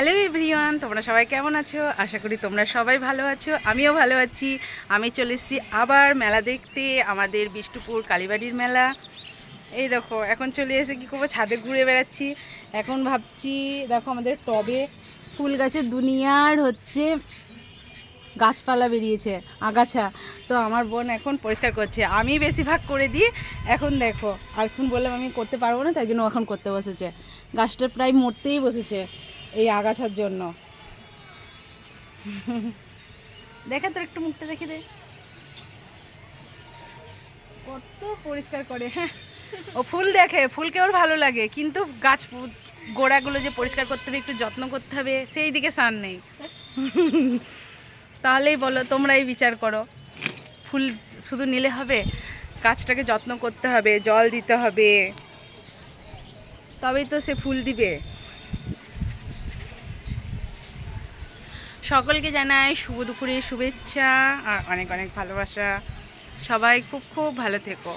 Hello everyone, তোমরা সবাই কেমন আছো? আশা করি তোমরা সবাই ভালো আছো, আমিও ভালো আছি। আমি চলে এসেছি আবার মেলা দেখতে, আমাদের বিষ্ণুপুর কালীবাড়ির মেলা। এই দেখো, এখন চলে এসে কী করবো, ছাদে ঘুরে বেড়াচ্ছি। এখন ভাবছি, দেখো আমাদের টবে ফুল গাছের দুনিয়ার গাছপালা বেরিয়েছে, আগাছা। তো আমার বোন এখন পরিষ্কার করছে, আমি বেশিরভাগ করে দিই। এখন দেখো, এখন বললাম আমি করতে পারবো না, তাই জন্য এখন করতে বসেছে। গাছটা প্রায় মরতেই বসেছে এই আগাছার জন্য। দেখে তোর একটু মুখটা দেখে দে, কত পরিষ্কার করে। হ্যাঁ, ও ফুল দেখে, ফুলকে ওর ভালো লাগে, কিন্তু গোড়াগুলো যে পরিষ্কার করতে হবে, একটু যত্ন করতে হবে, সেই দিকে সান নেই। তাহলেই বলো, তোমরাই বিচার করো, ফুল শুধু নিলে হবে? গাছটাকে যত্ন করতে হবে, জল দিতে হবে, তবেই তো সে ফুল দিবে। সকলকে জানাই শুভ দুপুরের শুভেচ্ছা আর অনেক অনেক ভালোবাসা। সবাই খুব খুব ভালো থেকো।